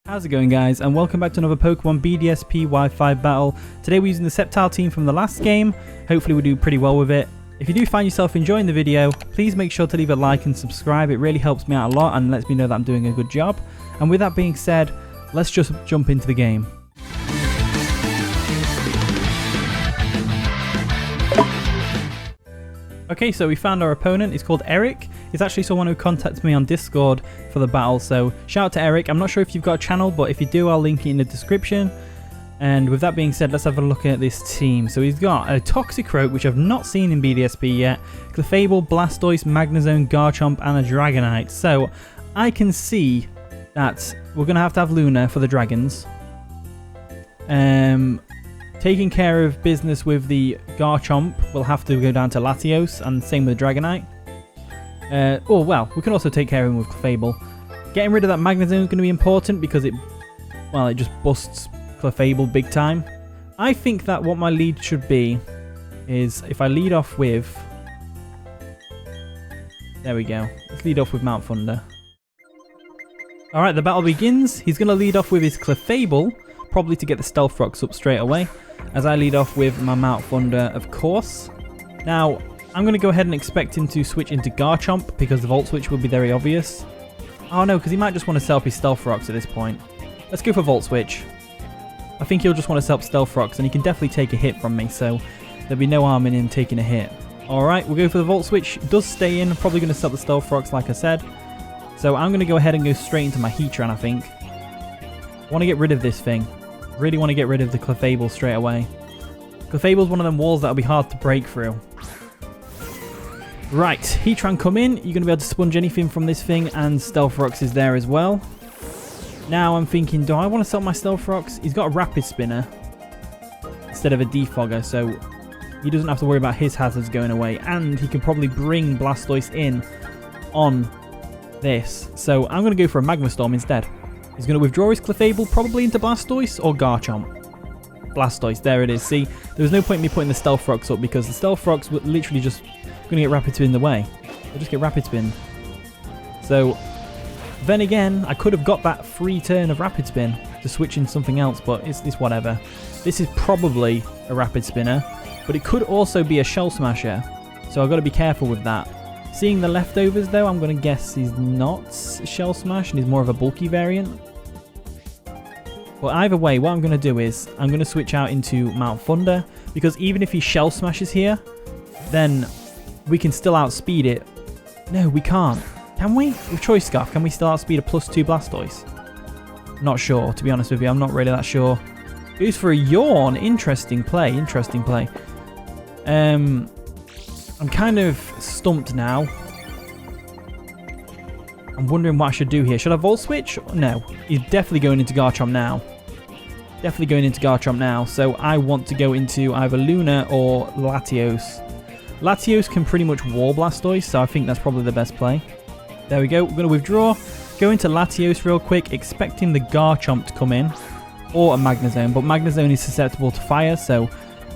How's it going, guys, and welcome back to another Pokemon BDSP Wi-Fi Battle. Today we're using the Sceptile team from the last game. Hopefully we do pretty well with it. If you do find yourself enjoying the video, please make sure to leave a like and subscribe. It really helps me out a lot and lets me know that I'm doing a good job. And with that being said, let's just jump into the game. Okay, so we found our opponent. He's called Eric. He's actually someone who contacted me on Discord for the battle, so shout out to Eric. I'm not sure if you've got a channel, but if you do, I'll link it in the description. And with that being said, let's have a look at this team. So he's got a TOXICROAK, which I've not seen in BDSP yet, Clefable, Blastoise, Magnezone, Garchomp, and a Dragonite. So I can see that we're going to have Luna for the dragons. Taking care of business with the Garchomp, we'll have to go down to Latios, and same with the Dragonite. Oh, well, we can also take care of him with Clefable. Getting rid of that Magnezone is going to be important because it just busts Clefable big time. I think that what my lead should be is if I lead off with... There we go. Let's lead off with Mount Thunder. Alright, the battle begins. He's going to lead off with his Clefable, probably to get the Stealth Rocks up straight away, as I lead off with my Mount Thunder, of course. Now, I'm going to go ahead and expect him to switch into Garchomp, because the Volt Switch will be very obvious. Oh no, because he might just want to sell up his Stealth Rocks at this point. Let's go for Volt Switch. I think he'll just want to sell up Stealth Rocks, and he can definitely take a hit from me, so there'll be no harm in him taking a hit. Alright, we'll go for the Volt Switch. It does stay in, probably going to sell the Stealth Rocks like I said. So I'm going to go ahead and go straight into my Heatran, I think. I want to get rid of this thing. Really want to get rid of the Clefable straight away. Clefable's one of them walls that'll be hard to break through. Right, Heatran come in. You're going to be able to sponge anything from this thing, and Stealth Rocks is there as well. Now I'm thinking, do I want to sell my Stealth Rocks? He's got a Rapid Spinner instead of a Defogger, so he doesn't have to worry about his hazards going away, and he can probably bring Blastoise in on this. So I'm going to go for a Magma Storm instead. He's going to withdraw his Clefable probably into Blastoise or Garchomp. Blastoise, there it is. See, there was no point in me putting the Stealth Rocks up because the Stealth Rocks were literally just going to get Rapid Spin the way. They'll just get Rapid Spin. So, then again, I could have got that free turn of Rapid Spin to switch in something else, but it's whatever. This is probably a Rapid Spinner, but it could also be a Shell Smasher. So I've got to be careful with that. Seeing the leftovers though, I'm going to guess he's not a Shell Smash and he's more of a bulky variant. But either way, what I'm going to do is I'm going to switch out into Mount Thunder, because even if he Shell Smashes here, then we can still outspeed it. No, we can't. Can we? With Choice Scarf, can we still outspeed a +2 Blastoise? Not sure, to be honest with you. I'm not really that sure. Goes for a Yawn. Interesting play. Interesting play. I'm kind of stumped now. I'm wondering what I should do here. Should I Volt Switch? No. He's definitely going into Garchomp now. Definitely going into Garchomp now. So I want to go into either Luna or Latios. Latios can pretty much wall Blastoise, so I think that's probably the best play. There we go. We're going to withdraw. Go into Latios real quick, expecting the Garchomp to come in. Or a Magnezone. But Magnezone is susceptible to fire, so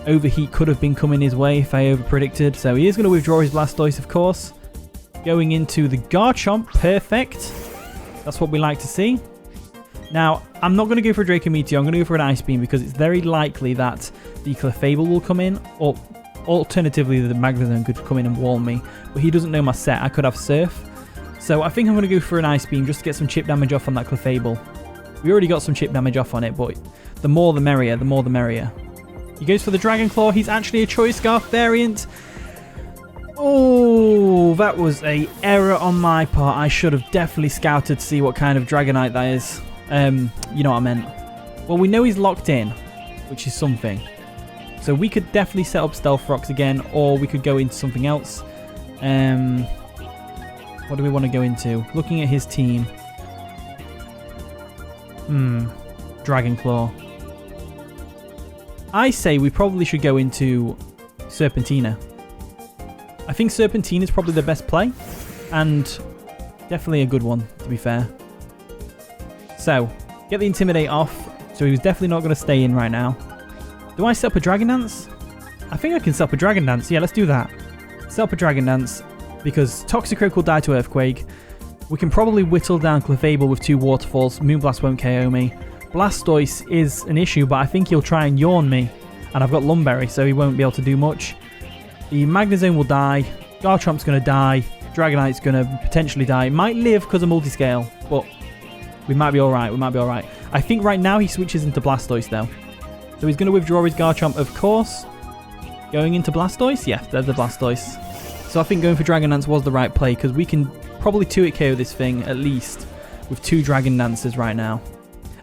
Overheat could have been coming his way if I overpredicted. So he is going to withdraw his Blastoise, of course. Going into the Garchomp. Perfect. That's what we like to see. Now, I'm not going to go for a Draco Meteor. I'm going to go for an Ice Beam because it's very likely that the Clefable will come in. Or alternatively, the Magnezone could come in and wall me. But he doesn't know my set. I could have Surf. So I think I'm going to go for an Ice Beam just to get some chip damage off on that Clefable. We already got some chip damage off on it, but the more the merrier. The more the merrier. He goes for the Dragon Claw. He's actually a Choice Scarf variant. Oh, that was an error on my part. I should have definitely scouted to see what kind of Dragonite that is. You know what I meant. Well, we know he's locked in, which is something. So we could definitely set up Stealth Rocks again, or we could go into something else. What do we want to go into? Looking at his team. Dragon Claw. I say we probably should go into Serpentina. I think Serpentina is probably the best play, and definitely a good one, to be fair. So, get the Intimidate off, so he was definitely not going to stay in right now. Do I set up a Dragon Dance? I think I can set up a Dragon Dance. Yeah, let's do that. Set up a Dragon Dance, because TOXICROAK will die to Earthquake. We can probably whittle down Clefable with 2 Waterfalls. Moonblast won't KO me. Blastoise is an issue, but I think he'll try and yawn me. And I've got Lumberry, so he won't be able to do much. The Magnezone will die. Garchomp's going to die. Dragonite's going to potentially die. It might live because of multiscale, but we might be alright. We might be alright. I think right now he switches into Blastoise, though. So he's going to withdraw his Garchomp, of course. Going into Blastoise? Yeah, there's the Blastoise. So I think going for Dragon Dance was the right play, because we can probably 2-hit KO this thing, at least, with 2 Dragon Dances right now.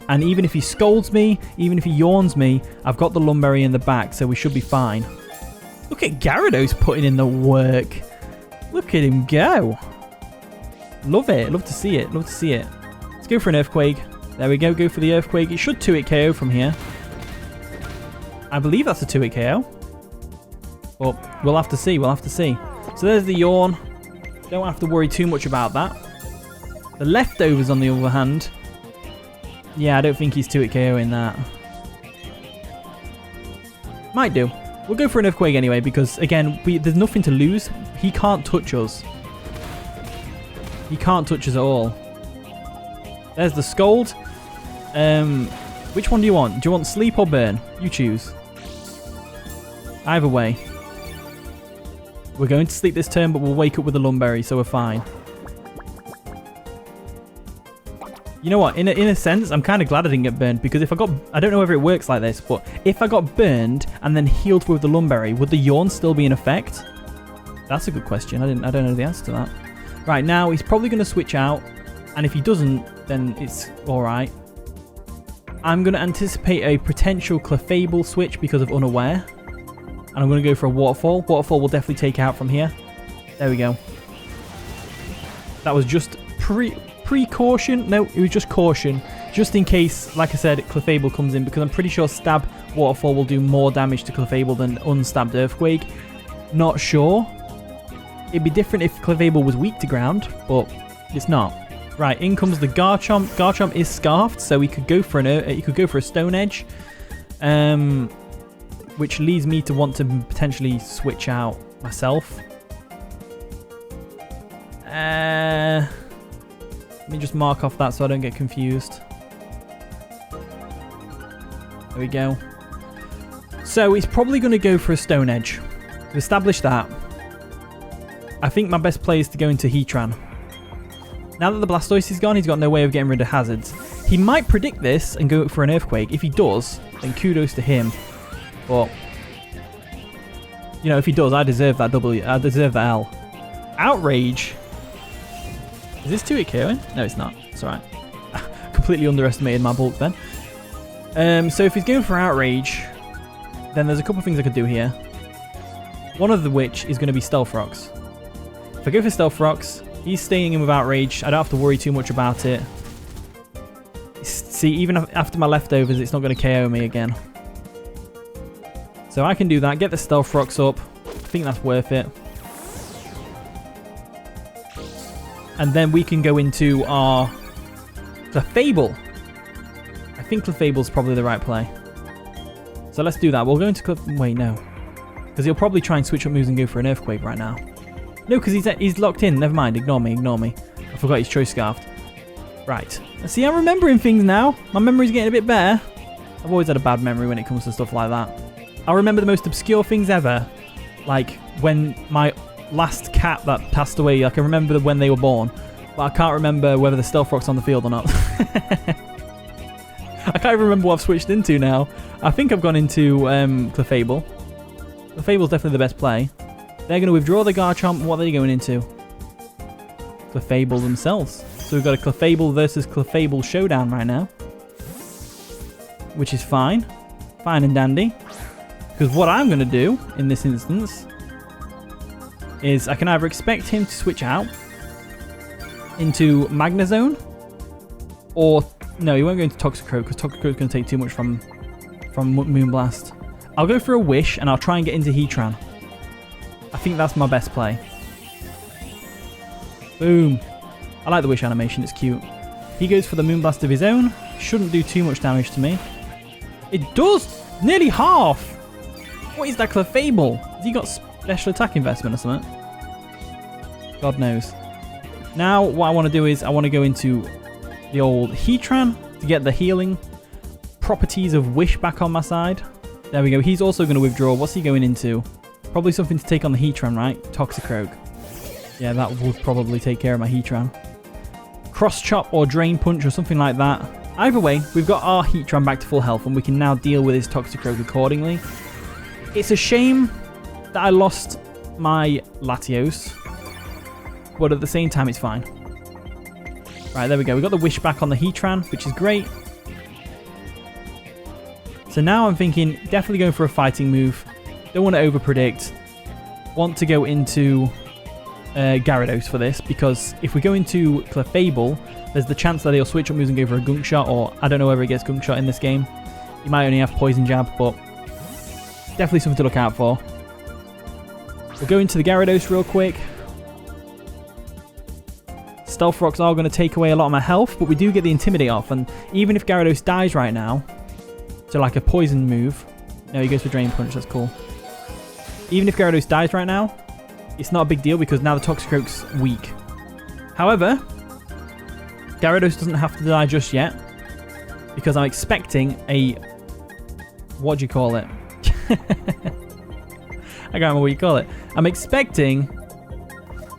And even if he scolds me, even if he yawns me, I've got the Lumberry in the back, so we should be fine. Look at Gyarados putting in the work. Look at him go. Love it. Love to see it. Love to see it. Let's go for an Earthquake. There we go. Go for the Earthquake. It should 2-hit KO from here. I believe that's a 2-hit KO. Well, we'll have to see. We'll have to see. So there's the yawn. Don't have to worry too much about that. The leftovers, on the other hand. Yeah, I don't think he's 2-hit KO in that. Might do. We'll go for an Earthquake anyway, because, again, there's nothing to lose. He can't touch us. He can't touch us at all. There's the Scold. Which one do you want? Do you want Sleep or Burn? You choose. Either way. We're going to sleep this turn, but we'll wake up with a Lumberry, so we're fine. You know what? In a sense, I'm kind of glad I didn't get burned, because if I don't know whether it works like this, but if I got burned and then healed with the Lumberry, would the yawn still be in effect? That's a good question. I don't know the answer to that. Right, now he's probably going to switch out, and if he doesn't, then it's all right. I'm going to anticipate a potential Clefable switch because of Unaware, and I'm going to go for a Waterfall. Waterfall will definitely take out from here. There we go. That was just precaution. No, it was just caution. Just in case, like I said, Clefable comes in, because I'm pretty sure Stab Waterfall will do more damage to Clefable than Unstabbed Earthquake. Not sure. It'd be different if Clefable was weak to ground, but it's not. Right, in comes the Garchomp. Garchomp is scarfed, so he could go for a Stone Edge, which leads me to want to potentially switch out myself. Let me just mark off that so I don't get confused. There we go. So he's probably going to go for a Stone Edge. To establish that, I think my best play is to go into Heatran. Now that the Blastoise is gone, he's got no way of getting rid of hazards. He might predict this and go for an Earthquake. If he does, then kudos to him. But, you know, if he does, I deserve that W. I deserve that L. Outrage. Is this 2-hit KOing? No, it's not. It's alright. Completely underestimated my bulk then. So if he's going for Outrage, then there's a couple of things I could do here. One of which is going to be Stealth Rocks. If I go for Stealth Rocks, he's staying in with Outrage. I don't have to worry too much about it. See, even after my leftovers, it's not going to KO me again. So I can do that. Get the Stealth Rocks up. I think that's worth it. And then we can go into our Clefable. I think Clefable's probably the right play. So let's do that. We'll go into wait, no. Because he'll probably try and switch up moves and go for an Earthquake right now. No, because he's locked in. Never mind. Ignore me. Ignore me. I forgot he's Choice Scarfed. Right. See, I'm remembering things now. My memory's getting a bit better. I've always had a bad memory when it comes to stuff like that. I remember the most obscure things ever. Like when my last cat that passed away, I can remember when they were born. But I can't remember whether the Stealth Rock's on the field or not. I can't even remember what I've switched into now. I think I've gone into Clefable. Clefable's definitely the best play. They're going to withdraw the Garchomp. What are they going into? Clefable themselves. So we've got a Clefable versus Clefable showdown right now. Which is fine. Fine and dandy. Because what I'm going to do in this instance is I can either expect him to switch out into Magnezone, or no, he won't go into Toxicroak because Toxicroak's going to take too much from Moonblast. I'll go for a Wish and I'll try and get into Heatran. I think that's my best play. Boom. I like the Wish animation, it's cute. He goes for the Moonblast of his own. Shouldn't do too much damage to me. It does! Nearly half! What is that Clefable? Has he got special attack investment or something? God knows. Now, what I want to do is I want to go into the old Heatran to get the healing properties of Wish back on my side. There we go. He's also going to withdraw. What's he going into? Probably something to take on the Heatran, right? TOXICROAK. Yeah, that would probably take care of my Heatran. Cross Chop or Drain Punch or something like that. Either way, we've got our Heatran back to full health and we can now deal with his TOXICROAK accordingly. It's a shame that I lost my Latios, but at the same time, it's fine. Right, there we go. We got the Wish back on the Heatran, which is great. So now I'm thinking, definitely going for a fighting move. Don't want to overpredict. Want to go into Gyarados for this, because if we go into Clefable, there's the chance that he'll switch up moves and go for a Gunk Shot, or I don't know whether he gets Gunk Shot in this game. He might only have Poison Jab, but definitely something to look out for. We'll go into the Gyarados real quick. Stealth Rocks are going to take away a lot of my health, but we do get the Intimidate off, and even if Gyarados dies right now, so like a poison move, no, he goes for Drain Punch, that's cool. Even if Gyarados dies right now, it's not a big deal because now the TOXICROAK's weak. However, Gyarados doesn't have to die just yet because I'm expecting a... what do you call it? I can't remember what you call it. I'm expecting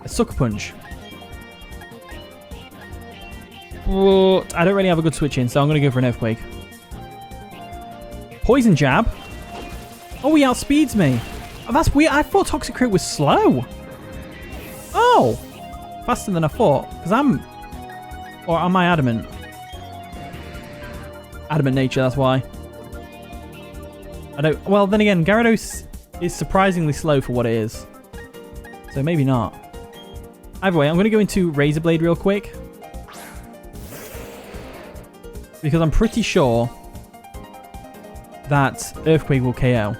a Sucker Punch. But I don't really have a good switch in, so I'm going to go for an Earthquake. Poison Jab. Oh, he outspeeds me. Oh, that's weird. I thought TOXICROAK was slow. Oh, faster than I thought. Because I'm... or am I adamant? Adamant nature, that's why. I don't... well, then again, Gyarados is surprisingly slow for what it is. So maybe not. Either way, I'm going to go into Razorblade real quick. Because I'm pretty sure that Earthquake will KO.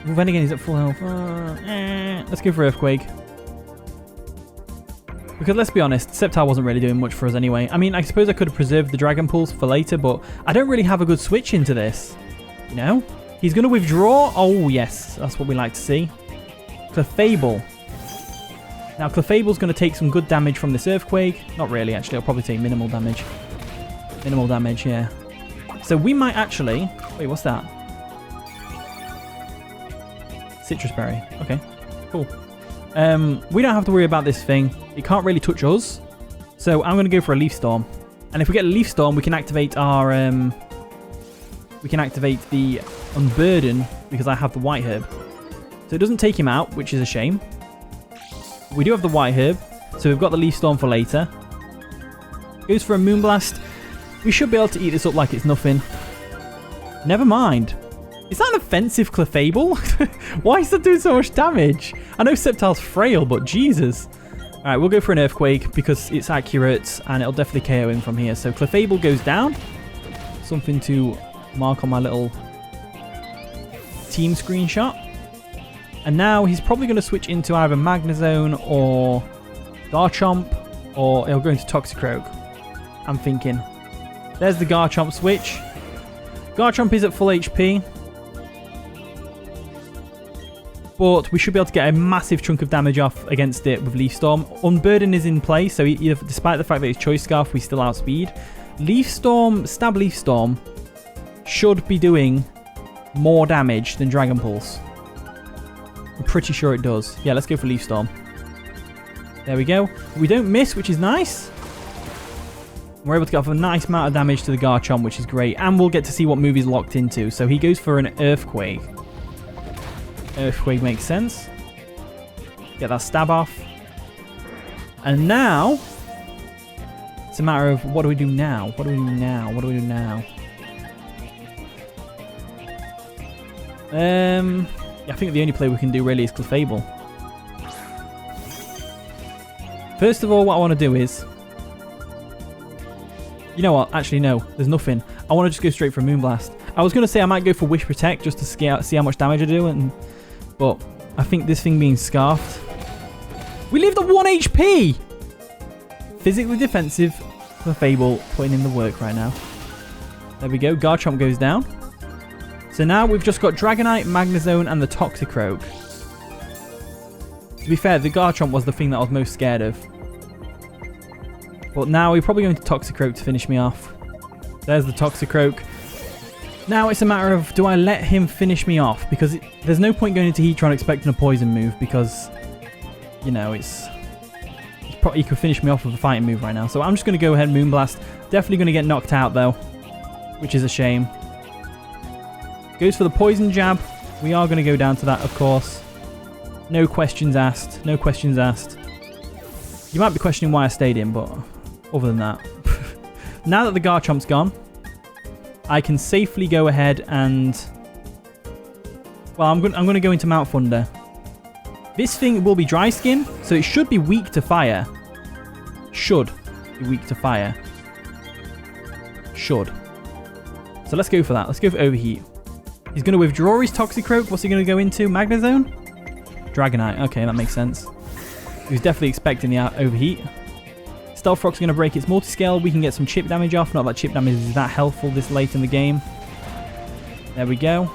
Well, then again, he's at full health. Let's go for Earthquake. Because let's be honest, Sceptile wasn't really doing much for us anyway. I mean, I suppose I could have preserved the Dragon Pulse for later, but I don't really have a good switch into this. You know? He's going to withdraw. Oh, yes. That's what we like to see. Clefable. Now, Clefable's going to take some good damage from this Earthquake. Not really, actually. I'll probably take minimal damage. Minimal damage, yeah. So we might actually... wait, what's that? Citrus Berry. Okay, cool. We don't have to worry about this thing. It can't really touch us. So I'm going to go for a Leaf Storm. And if we get a Leaf Storm, we can activate our... we can activate the Unburden because I have the White Herb. So it doesn't take him out, which is a shame. We do have the White Herb, so we've got the Leaf Storm for later. Goes for a Moonblast. We should be able to eat this up like it's nothing. Never mind. Is that an offensive Clefable? Why is that doing so much damage? I know Sceptile's frail, but Jesus. Alright, we'll go for an Earthquake because it's accurate and it'll definitely KO him from here. So Clefable goes down. Something to mark on my little team screenshot. And now he's probably going to switch into either Magnezone or Garchomp, or he'll go into TOXICROAK. I'm thinking. There's the Garchomp switch. Garchomp is at full HP. But we should be able to get a massive chunk of damage off against it with Leaf Storm. Unburden is in play, so despite the fact that it's Choice Scarf, we still outspeed. Leaf Storm, Stab Leaf Storm, should be doing more damage than Dragon Pulse. I'm pretty sure it does. Yeah, let's go for Leaf Storm. There we go. We don't miss, which is nice. We're able to get off a nice amount of damage to the Garchomp, which is great. And we'll get to see what move he's locked into. So he goes for an Earthquake. Earthquake makes sense. Get that stab off. And now, it's a matter of what do we do now? What do we do now? What do we do now? I think the only play we can do really is Clefable. First of all, what I want to do is... you know what? Actually, no. There's nothing. I want to just go straight for Moonblast. I was going to say I might go for Wish Protect just to see how much damage I do, but I think this thing being Scarfed... we lived at 1 HP! Physically defensive Clefable putting in the work right now. There we go. Garchomp goes down. So now we've just got Dragonite, Magnezone, and the TOXICROAK. To be fair, the Garchomp was the thing that I was most scared of. But now we're probably going to TOXICROAK to finish me off. There's the TOXICROAK. Now it's a matter of, do I let him finish me off? Because there's no point going into Heatran expecting a poison move because, you know, he could finish me off with a fighting move right now. So I'm just going to go ahead and Moonblast. Definitely going to get knocked out though, which is a shame. Goes for the poison jab. We are going to go down to that, of course. No questions asked. No questions asked. You might be questioning why I stayed in, but other than that. Now that the Garchomp's gone, I can safely go ahead and... Well, I'm going to go into Mount Thunder. This thing will be Dry Skin, so it should be weak to fire. Should be weak to fire. Should. So let's go for that. Let's go for Overheat. He's going to withdraw his TOXICROAK. What's he going to go into? Magnezone? Dragonite. Okay, that makes sense. He was definitely expecting the Overheat. Stealth Rock's going to break its multi-scale. We can get some chip damage off. Not that chip damage is that helpful this late in the game. There we go.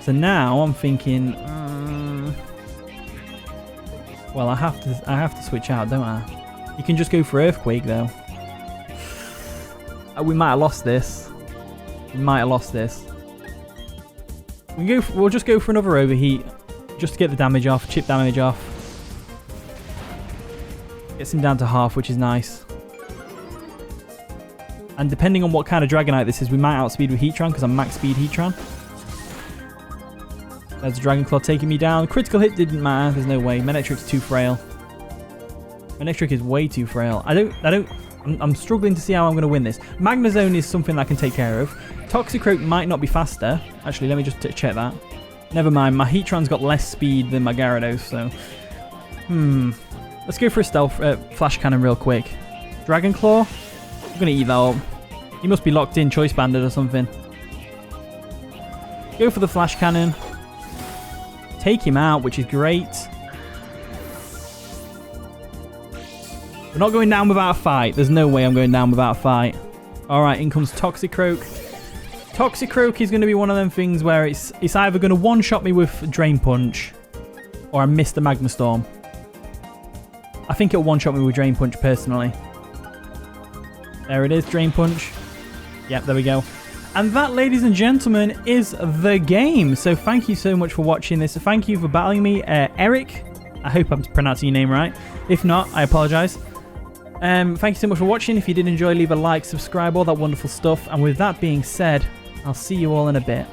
So now I'm thinking... well, I have to switch out, don't I? You can just go for Earthquake, though. We might have lost this. We might have lost this. We'll just go for another Overheat. Just to get the damage off. Chip damage off. Gets him down to half, which is nice. And depending on what kind of Dragonite this is, we might outspeed with Heatran, because I'm max speed Heatran. There's a Dragon Claw taking me down. Critical hit didn't matter. There's no way. Manectric's too frail. Manectric is way too frail. I'm struggling to see how I'm going to win this. Magnezone is something that I can take care of. TOXICROAK might not be faster. Actually, let me just check that. Never mind. My Heatran's got less speed than my Gyarados, so... Let's go for a Stealth Flash Cannon real quick. Dragon Claw. I'm going to eat that up. He must be locked in, Choice Banded or something. Go for the Flash Cannon. Take him out, which is great. We're not going down without a fight. There's no way I'm going down without a fight. Alright, in comes TOXICROAK. TOXICROAK is going to be one of them things where it's either going to one-shot me with Drain Punch or I miss the Magma Storm. I think it'll one-shot me with Drain Punch personally. There it is, Drain Punch. Yep, there we go. And that, ladies and gentlemen, is the game. So thank you so much for watching this. Thank you for battling me, Eric. I hope I'm pronouncing your name right. If not, I apologise. Thank you so much for watching. If you did enjoy, leave a like, subscribe, all that wonderful stuff. And with that being said, I'll see you all in a bit.